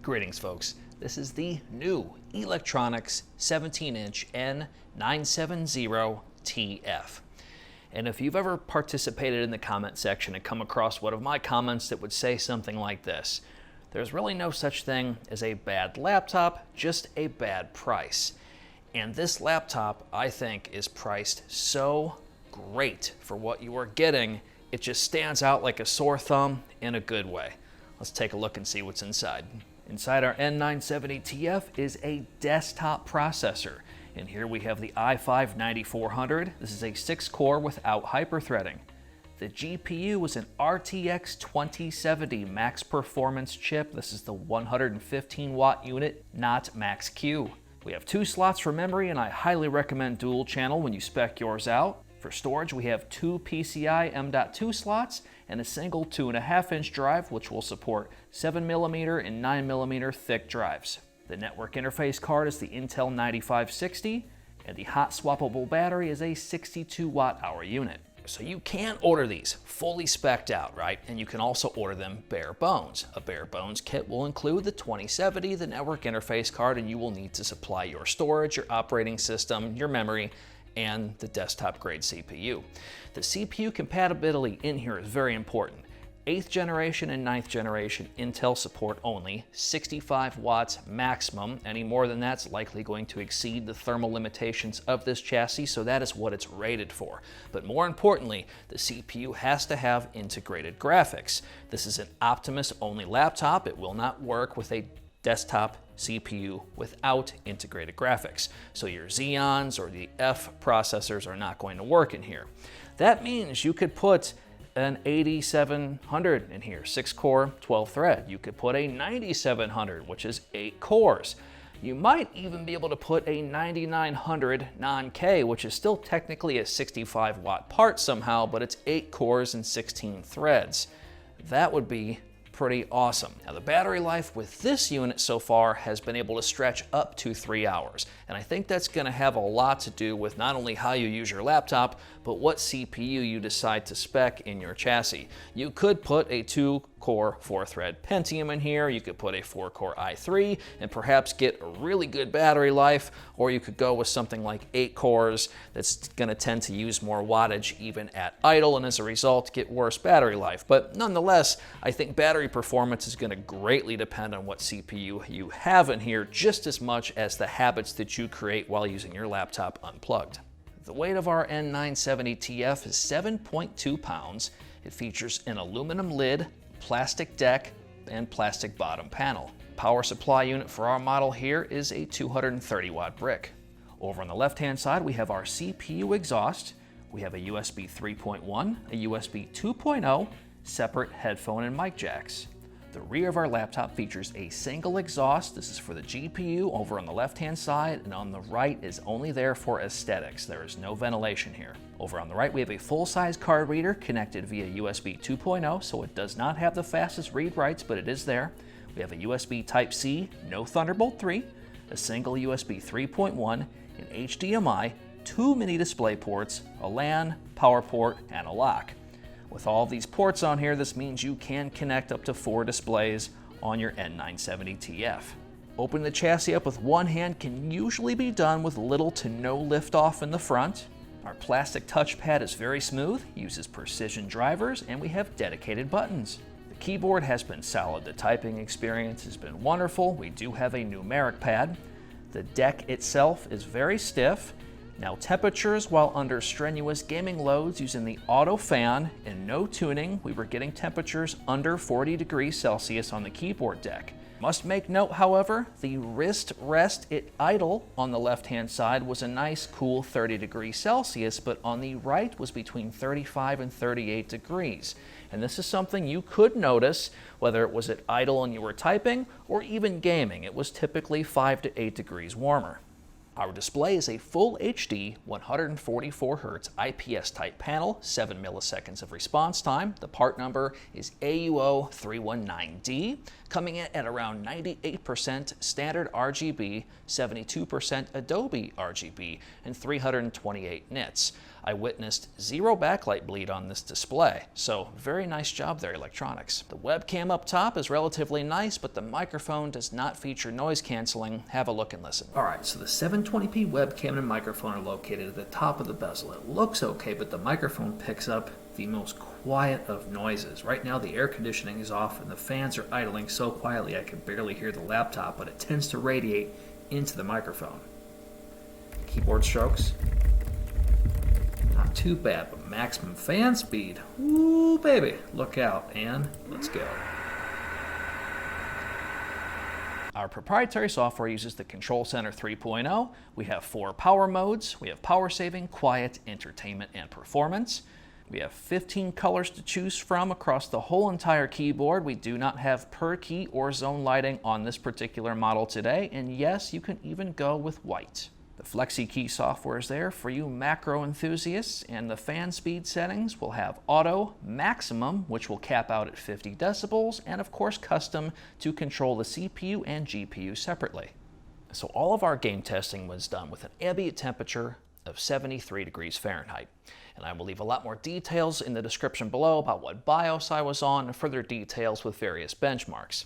Greetings folks, this is the new Eluktronics 17-inch N970TF. And if you've ever participated in the comment section and come across one of my comments that would say something like this, there's really no such thing as a bad laptop, just a bad price. And this laptop, I think, is priced so great for what you are getting, it just stands out like a sore thumb in a good way. Let's take a look and see what's inside. Inside our N970TF is a desktop processor. And here we have the i5-9400. This is a 6-core without hyperthreading. The GPU is an RTX 2070 max performance chip. This is the 115 watt unit, not max Q. We have 2 slots for memory, and I highly recommend dual channel when you spec yours out. For storage, we have 2 PCI M.2 slots and a single 2.5-inch drive, which will support 7mm and 9mm thick drives. The network interface card is the Intel 9560, and the hot swappable battery is a 62 watt-hour unit. So you can order these fully spec'd out, right? And you can also order them bare bones. A bare bones kit will include the 2070, the network interface card, and you will need to supply your storage, your operating system, your memory, and the desktop grade CPU. The CPU compatibility in here is very important. 8th generation and 9th generation Intel support only, 65 watts maximum. Any more than that's likely going to exceed the thermal limitations of this chassis, so that is what it's rated for. But more importantly, the CPU has to have integrated graphics. This is an Optimus only laptop. It will not work with a desktop CPU without integrated graphics. So your Xeons or the F processors are not going to work in here. That means you could put an 8700 in here, 6-core, 12-thread. You could put a 9700, which is 8 cores. You might even be able to put a 9900 non-K, which is still technically a 65 watt part somehow, but it's 8 cores and 16 threads. That would be pretty awesome. Now the battery life with this unit so far has been able to stretch up to 3 hours. And I think that's gonna have a lot to do with not only how you use your laptop, but what CPU you decide to spec in your chassis. You could put a 2-core, 4-thread Pentium in here, you could put a 4-core i3 and perhaps get a really good battery life, or you could go with something like 8 cores that's gonna tend to use more wattage even at idle, and as a result get worse battery life. But nonetheless, I think battery performance is gonna greatly depend on what CPU you have in here, just as much as the habits that you create while using your laptop unplugged. The weight of our N970TF is 7.2 pounds. It features an aluminum lid, plastic deck, and plastic bottom panel. Power supply unit for our model here is a 230 watt brick. Over on the left-hand side, we have our CPU exhaust. We have a USB 3.1, a USB 2.0, separate headphone and mic jacks. The rear of our laptop features a single exhaust. This is for the GPU over on the left-hand side, and on the right is only there for aesthetics. There is no ventilation here. Over on the right, we have a full-size card reader connected via USB 2.0, so it does not have the fastest read-writes, but it is there. We have a USB Type-C, no Thunderbolt 3, a single USB 3.1, an HDMI, 2 mini display ports, a LAN, power port, and a lock. With all of these ports on here, this means you can connect up to 4 displays on your N970TF. Opening the chassis up with one hand can usually be done with little to no liftoff in the front. Our plastic touchpad is very smooth, uses precision drivers, and we have dedicated buttons. The keyboard has been solid. The typing experience has been wonderful. We do have a numeric pad. The deck itself is very stiff. Now temperatures, while under strenuous gaming loads using the auto fan and no tuning, we were getting temperatures under 40 degrees Celsius on the keyboard deck. Must make note, however, the wrist rest at idle on the left-hand side was a nice cool 30 degrees Celsius, but on the right was between 35 and 38 degrees. And this is something you could notice whether it was at idle and you were typing or even gaming. It was typically 5 to 8 degrees warmer. Our display is a full HD 144Hz IPS type panel, 7 milliseconds of response time. The part number is AU0319D, coming in at around 98% standard RGB, 72% Adobe RGB, and 328 nits. I witnessed zero backlight bleed on this display, so very nice job there, Eluktronics. The webcam up top is relatively nice, but the microphone does not feature noise canceling. Have a look and listen. Alright, so the 720p webcam and microphone are located at the top of the bezel. It looks okay, but the microphone picks up the most quiet of noises. Right now the air conditioning is off and the fans are idling so quietly I can barely hear the laptop, but it tends to radiate into the microphone. Keyboard strokes, not too bad, but maximum fan speed, ooh baby, look out, and let's go. Our proprietary software uses the Control Center 3.0. We have 4 power modes. We have power saving, quiet, entertainment, and performance. We have 15 colors to choose from across the whole entire keyboard. We do not have per key or zone lighting on this particular model today, and yes, you can even go with white. The Flexi Key software is there for you macro enthusiasts, and the fan speed settings will have auto, maximum, which will cap out at 50 decibels, and of course custom to control the CPU and GPU separately. So all of our game testing was done with an ambient temperature of 73 degrees Fahrenheit. And I will leave a lot more details in the description below about what BIOS I was on and further details with various benchmarks.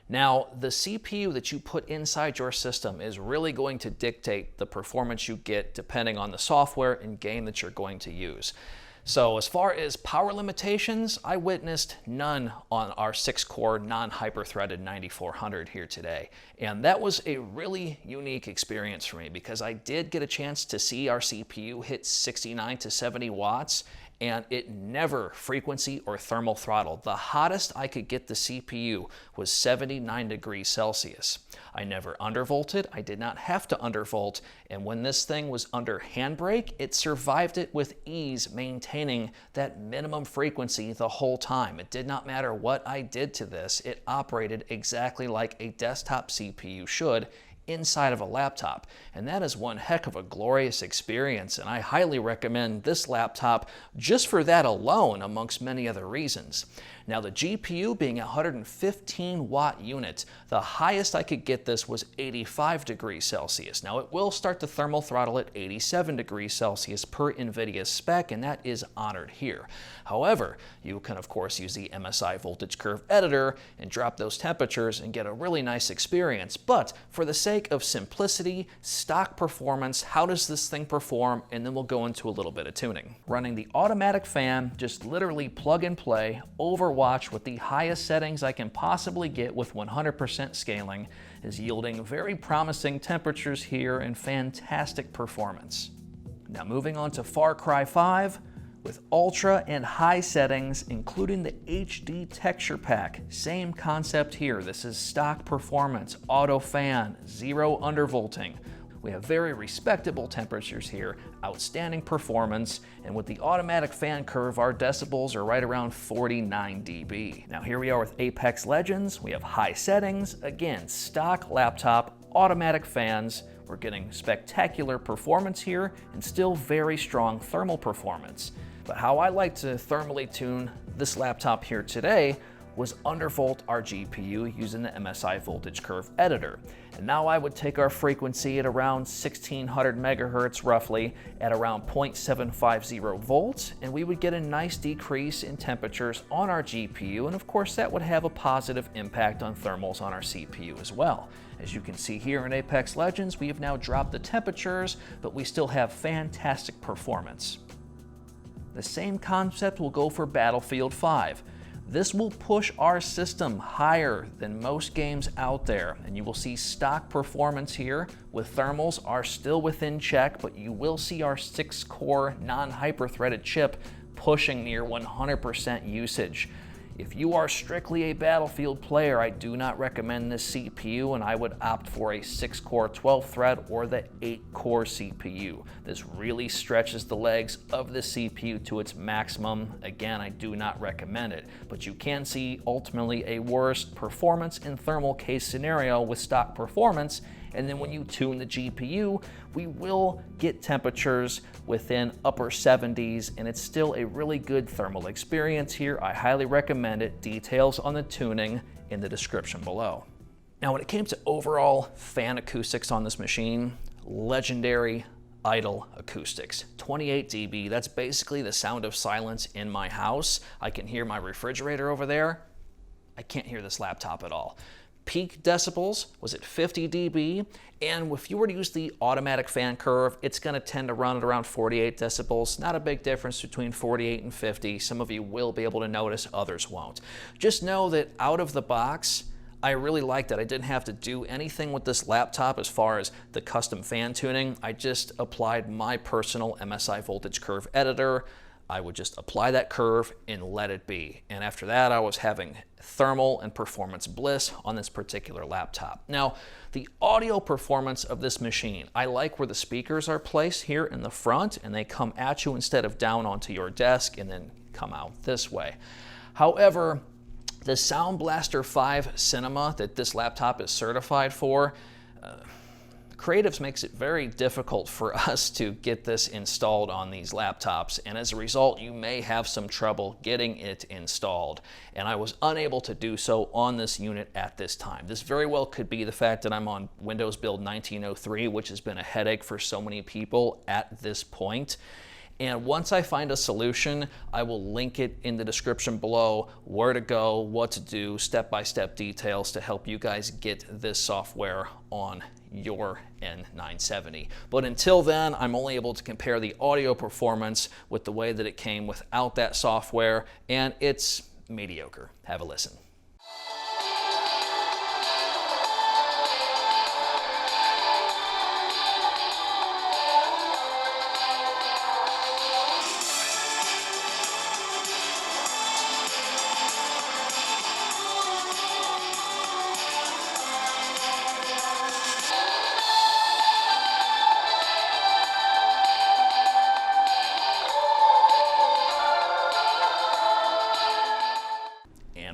Now, the CPU that you put inside your system is really going to dictate the performance you get depending on the software and game that you're going to use. So as far as power limitations, I witnessed none on our 6-core non-hyper-threaded 9400 here today. And that was a really unique experience for me because I did get a chance to see our CPU hit 69 to 70 watts, and it never frequency or thermal throttled. The hottest I could get the CPU was 79 degrees Celsius. I never undervolted, I did not have to undervolt, and when this thing was under handbrake, it survived it with ease, maintaining that minimum frequency the whole time. It did not matter what I did to this, it operated exactly like a desktop CPU should inside of a laptop, and that is one heck of a glorious experience, and I highly recommend this laptop just for that alone, amongst many other reasons. Now, the GPU being a 115 watt unit, the highest I could get this was 85 degrees Celsius. Now, it will start to thermal throttle at 87 degrees Celsius per NVIDIA spec, and that is honored here. However, you can of course use the MSI Voltage Curve Editor and drop those temperatures and get a really nice experience. But for the sake of simplicity, stock performance, how does this thing perform? And then we'll go into a little bit of tuning. Running the automatic fan, just literally plug and play, Overwatch with the highest settings I can possibly get with 100% scaling, is yielding very promising temperatures here and fantastic performance. Now moving on to Far Cry 5, with ultra and high settings, including the HD texture pack. Same concept here. This is stock performance, auto fan, zero undervolting. We have very respectable temperatures here, outstanding performance, and with the automatic fan curve, our decibels are right around 49 dB. Now here we are with Apex Legends. We have high settings, again, stock laptop, automatic fans. We're getting spectacular performance here and still very strong thermal performance. But how I like to thermally tune this laptop here today was undervolt our GPU using the MSI Voltage Curve Editor. And now I would take our frequency at around 1600 megahertz roughly at around 0.750 volts, and we would get a nice decrease in temperatures on our GPU, and of course that would have a positive impact on thermals on our CPU as well. As you can see here in Apex Legends, we have now dropped the temperatures, but we still have fantastic performance. The same concept will go for Battlefield 5. This will push our system higher than most games out there, and you will see stock performance here with thermals are still within check, but you will see our 6-core non-hyper-threaded chip pushing near 100% usage. If you are strictly a Battlefield player, I do not recommend this CPU, and I would opt for a 6-core 12-thread or the 8-core CPU. This really stretches the legs of the CPU to its maximum. Again, I do not recommend it, but you can see ultimately a worse performance in thermal case scenario with stock performance. And then when you tune the GPU, we will get temperatures within upper 70s, and it's still a really good thermal experience here. I highly recommend it. Details on the tuning in the description below. Now, when it came to overall fan acoustics on this machine, legendary, idle acoustics. 28 dB, that's basically the sound of silence in my house. I can hear my refrigerator over there. I can't hear this laptop at all. Peak decibels was at 50 dB, and if you were to use the automatic fan curve, it's going to tend to run at around 48 decibels. Not a big difference between 48 and 50. Some of you will be able to notice, others won't. Just know that out of the box, I really liked it. I didn't have to do anything with this laptop as far as the custom fan tuning. I just applied my personal MSI Voltage Curve Editor. I would just apply that curve and let it be. And after that, I was having thermal and performance bliss on this particular laptop. Now, the audio performance of this machine, I like where the speakers are placed here in the front and they come at you instead of down onto your desk and then come out this way. However, the Sound Blaster 5 Cinema that this laptop is certified for, Creatives makes it very difficult for us to get this installed on these laptops, and as a result, you may have some trouble getting it installed. And I was unable to do so on this unit at this time. This very well could be the fact that I'm on Windows Build 1903, which has been a headache for so many people at this point. And once I find a solution, I will link it in the description below, where to go, what to do, step-by-step details to help you guys get this software on your N970. But until then, I'm only able to compare the audio performance with the way that it came without that software, and it's mediocre. Have a listen.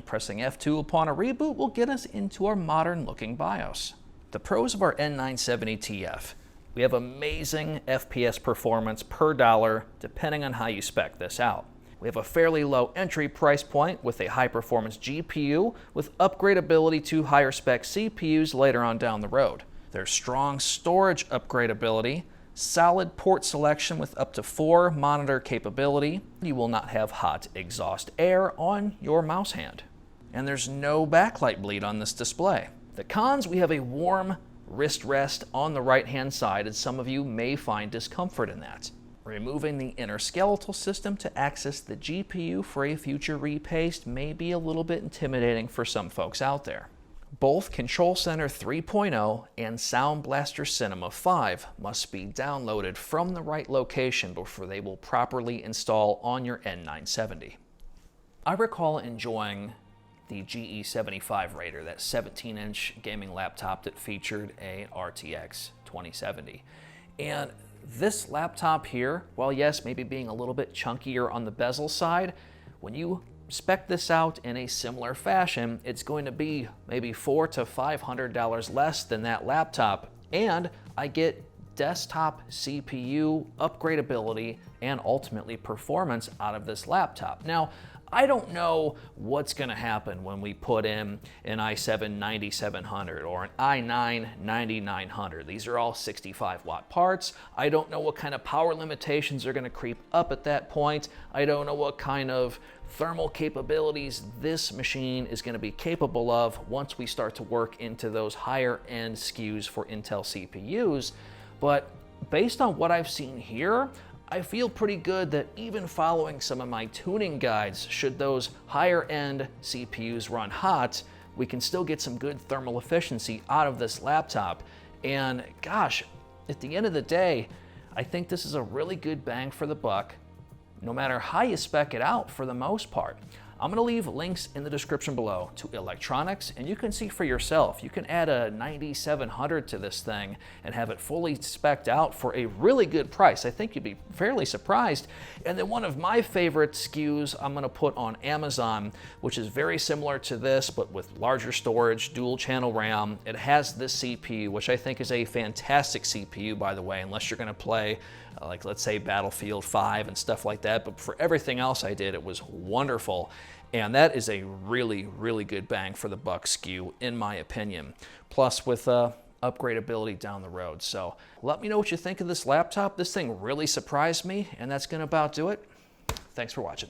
Pressing F2 upon a reboot will get us into our modern looking BIOS. The pros of our N970TF. We have amazing FPS performance per dollar depending on how you spec this out. We have a fairly low entry price point with a high performance GPU with upgradability to higher spec CPUs later on down the road. There's strong storage upgradability, solid port selection with up to 4 monitor capability. You will not have hot exhaust air on your mouse hand. And there's no backlight bleed on this display. The cons, we have a warm wrist rest on the right hand side, and some of you may find discomfort in that. Removing the inner skeletal system to access the GPU for a future repaste may be a little bit intimidating for some folks out there. Both Control Center 3.0 and Sound Blaster Cinema 5 must be downloaded from the right location before they will properly install on your N970. I recall enjoying the GE75 Raider, that 17-inch gaming laptop that featured a RTX 2070. And this laptop here, while yes, maybe being a little bit chunkier on the bezel side, when you spec this out in a similar fashion, it's going to be maybe $400 to $500 less than that laptop, and I get desktop CPU upgradability and ultimately performance out of this laptop. Now, I don't know what's going to happen when we put in an i7-9700 or an i9-9900. These are all 65-watt parts. I don't know what kind of power limitations are going to creep up at that point. I don't know what kind of thermal capabilities this machine is going to be capable of once we start to work into those higher-end SKUs for Intel CPUs. But based on what I've seen here, I feel pretty good that even following some of my tuning guides, should those higher end CPUs run hot, we can still get some good thermal efficiency out of this laptop. And gosh, at the end of the day, I think this is a really good bang for the buck, no matter how you spec it out for the most part. I'm gonna leave links in the description below to Eluktronics, and you can see for yourself. You can add a 9700 to this thing and have it fully spec'd out for a really good price. I think you'd be fairly surprised. And then one of my favorite SKUs I'm gonna put on Amazon, which is very similar to this, but with larger storage, dual channel RAM. It has this CPU, which I think is a fantastic CPU, by the way, unless you're gonna play like, let's say, Battlefield 5 and stuff like that. But for everything else I did, it was wonderful. And that is a really, really good bang for the buck SKU, in my opinion. Plus, with upgradability down the road. So let me know what you think of this laptop. This thing really surprised me, and that's gonna about do it. Thanks for watching.